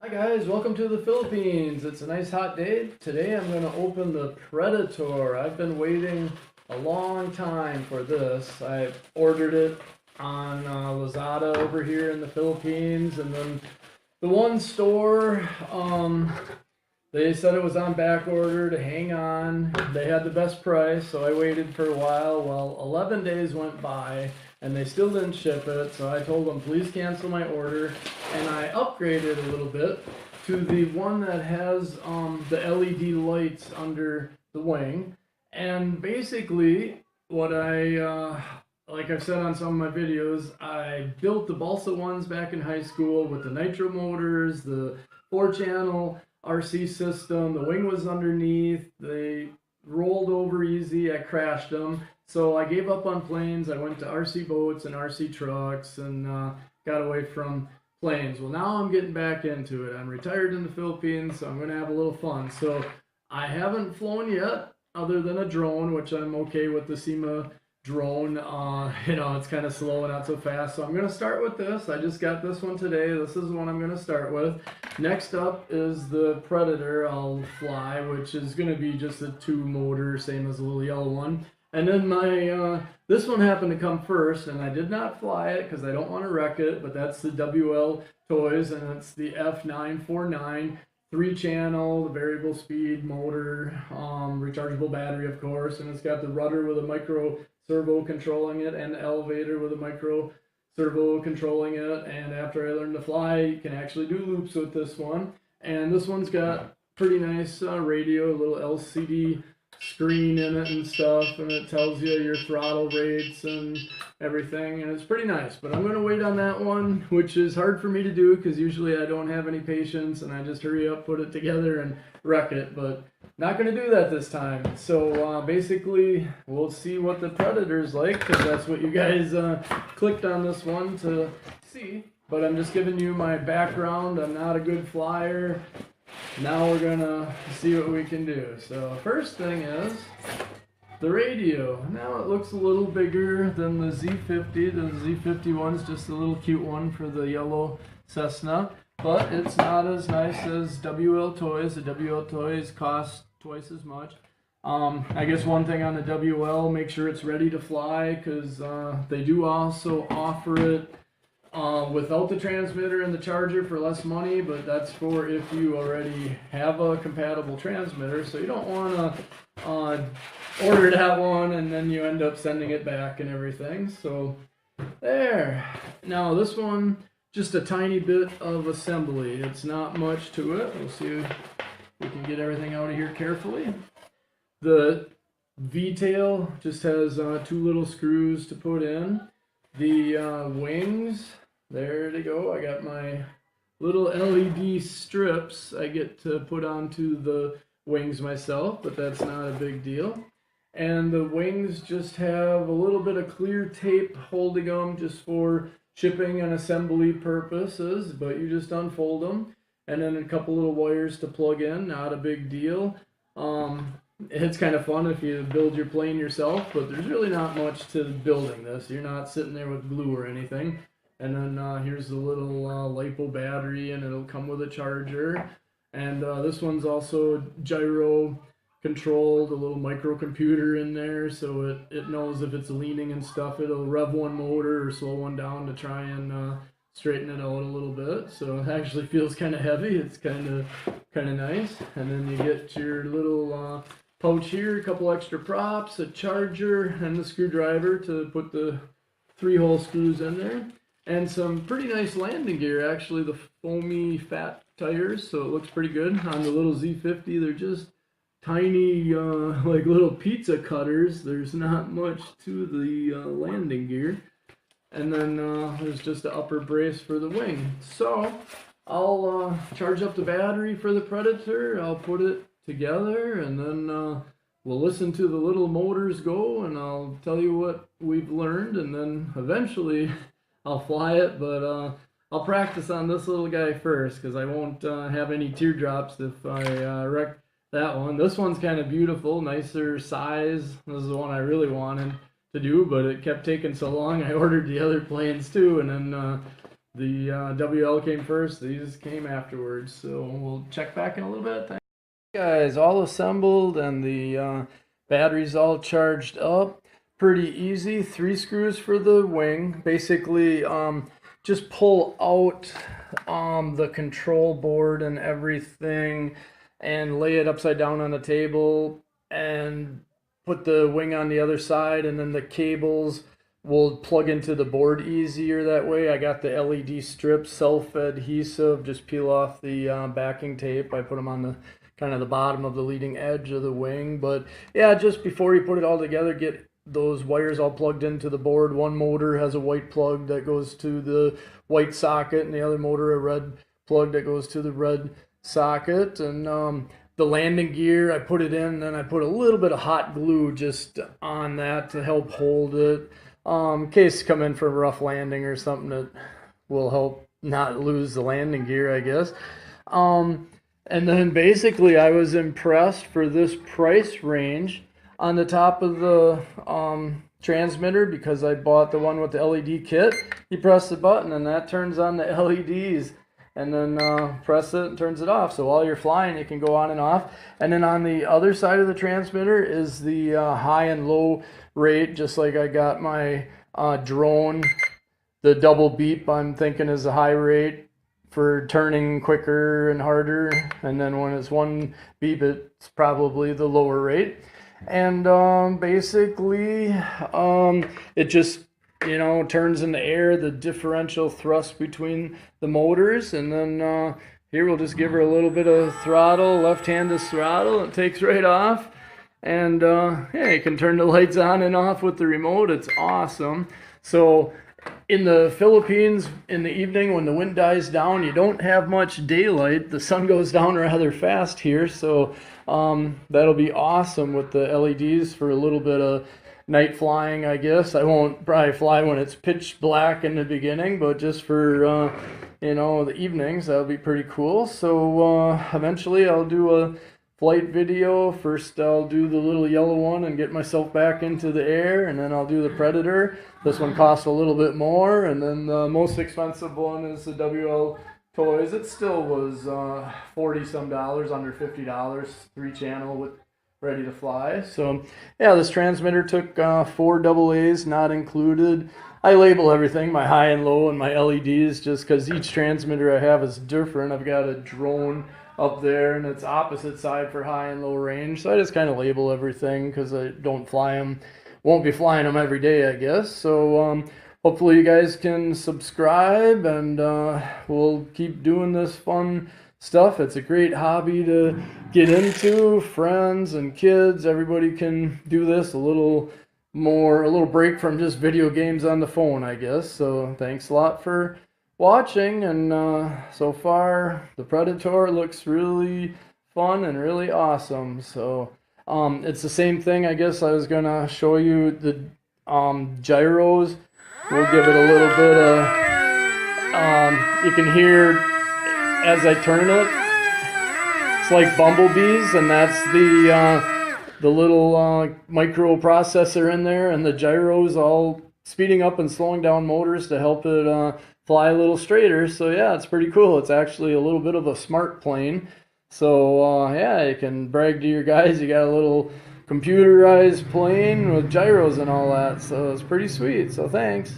Hi guys, welcome to the Philippines. It's a nice hot day. Today I'm going to open the Predator. I've been waiting a long time for this. I ordered it on Lazada over here in the Philippines, and then the one store, they said it was on back order to hang on. They had the best price, so I waited for a while. Well, 11 days went by and they still didn't ship it, so I told them please cancel my order, and I upgraded a little bit to the one that has the LED lights under the wing. And basically, what like I've said on some of my videos, I built the balsa ones back in high school with the nitro motors, the 4-channel RC system. The wing was underneath. They rolled over easy. I crashed them. So I gave up on planes. I went to RC boats and RC trucks and got away from planes. Well, now I'm getting back into it. I'm retired in the Philippines, so I'm going to have a little fun. So I haven't flown yet other than a drone, which I'm okay with the SEMA drone. It's kind of slow and not so fast. So I'm going to start with this. I just got this one today. This is the one I'm going to start with. Next up is the Predator I'll fly, which is going to be just a 2-motor, same as the little yellow one. And then my this one happened to come first, and I did not fly it because I don't want to wreck it, but that's the WL Toys, and it's the F949 3-channel, the variable speed motor, rechargeable battery, of course, and it's got the rudder with a micro servo controlling it and the elevator with a micro servo controlling it. And after I learned to fly, you can actually do loops with this one. And this one's got pretty nice radio, a little LCD screen in it and stuff, and it tells you your throttle rates and everything, and it's pretty nice. But I'm going to wait on that one, which is hard for me to do because usually I don't have any patience and I just hurry up, put it together, and wreck it. But not going to do that this time. So basically we'll see what the Predator's like, because that's what you guys clicked on this one to see. But I'm just giving you my background. I'm not a good flyer. Now we're gonna see what we can do. So first thing is the radio. Now it looks a little bigger than the Z50. The Z51 is just a little cute one for the yellow Cessna, but it's not as nice as WL Toys. The WL Toys cost twice as much. I guess one thing on the WL, make sure it's ready to fly, because they do also offer it without the transmitter and the charger for less money, but that's for if you already have a compatible transmitter. So you don't want to order that one and then you end up sending it back and everything. So there. Now this one, just a tiny bit of assembly. It's not much to it. We'll see if we can get everything out of here carefully. The V-tail just has 2 little screws to put in. The wings, there they go. I got my little LED strips I get to put onto the wings myself, but that's not a big deal. And the wings just have a little bit of clear tape holding them just for shipping and assembly purposes, but you just unfold them. And then a couple little wires to plug in, not a big deal. It's kind of fun if you build your plane yourself, but there's really not much to building this. You're not sitting there with glue or anything. And then here's the little LiPo battery, and it'll come with a charger. And this one's also gyro controlled, a little microcomputer in there, so it knows if it's leaning and stuff. It'll rev one motor or slow one down to try and straighten it out a little bit. So it actually feels kind of heavy. It's kind of nice. And then you get your little pouch here, a couple extra props, a charger, and the screwdriver to put the 3-hole screws in there, and some pretty nice landing gear. Actually, the foamy fat tires, so it looks pretty good. On the little Z50, they're just tiny, like little pizza cutters. There's not much to the landing gear. And then there's just the upper brace for the wing. So I'll charge up the battery for the Predator. I'll put it together, and then we'll listen to the little motors go, and I'll tell you what we've learned, and then eventually I'll fly it. But I'll practice on this little guy first, because I won't have any teardrops if I wreck that one. This one's kind of beautiful, nicer size. This is the one I really wanted to do, but it kept taking so long. I ordered the other planes too, and then The WL came first, these came afterwards, so we'll check back in a little bit. Thanks. Guys, all assembled and the batteries all charged up. Pretty easy. 3 screws for the wing. Basically, just pull out the control board and everything and lay it upside down on the table and put the wing on the other side, and then the cables will plug into the board easier that way. I got the LED strips, self-adhesive, just peel off the backing tape. I put them on the kind of the bottom of the leading edge of the wing. But yeah, just before you put it all together, get those wires all plugged into the board. One motor has a white plug that goes to the white socket, and the other motor a red plug that goes to the red socket. And the landing gear, I put it in, and I put a little bit of hot glue just on that to help hold it. In case you come in for a rough landing or something, that will help not lose the landing gear, I guess. And then basically I was impressed for this price range on the top of the transmitter, because I bought the one with the LED kit. You press the button and that turns on the LEDs, and then press it and turns it off. So while you're flying, it can go on and off. And then on the other side of the transmitter is the high and low rate, just like I got my drone. The double beep, I'm thinking, is a high rate for turning quicker and harder. And then when it's one beep, it's probably the lower rate. And basically, it just, you know, turns in the air, the differential thrust between the motors. And then here we'll just give her a little bit of throttle, left-handed throttle. It takes right off. And yeah, you can turn the lights on and off with the remote. It's awesome. So in the Philippines, in the evening when the wind dies down, you don't have much daylight. The sun goes down rather fast here, so that'll be awesome with the LEDs for a little bit of night flying, I guess. I won't probably fly when it's pitch black in the beginning, but just for you know, the evenings, that'll be pretty cool. So eventually I'll do a flight video. First I'll do the little yellow one and get myself back into the air, and then I'll do the Predator. This one costs a little bit more, and then the most expensive one is the WL Toys. It still was $40 some, under $50, 3-channel with ready to fly. So yeah, this transmitter took 4 AA's, not included. I label everything, my high and low and my LEDs, just because each transmitter I have is different. I've got a drone up there, and it's opposite side for high and low range, so I just kind of label everything because I don't fly them, won't be flying them every day, I guess. So hopefully you guys can subscribe, and we'll keep doing this fun stuff. It's a great hobby to get into. Friends and kids, everybody can do this. A little break from just video games on the phone, I guess. So thanks a lot for watching, and so far the Predator looks really fun and really awesome. So it's the same thing, I guess. I was gonna show you the gyros. We'll give it a little bit of you can hear as I turn it, it's like bumblebees, and that's the little microprocessor in there, and the gyros all speeding up and slowing down motors to help it fly a little straighter. So yeah, it's pretty cool. It's actually a little bit of a smart plane. So yeah, you can brag to your guys, you got a little computerized plane with gyros and all that. So it's pretty sweet. So thanks.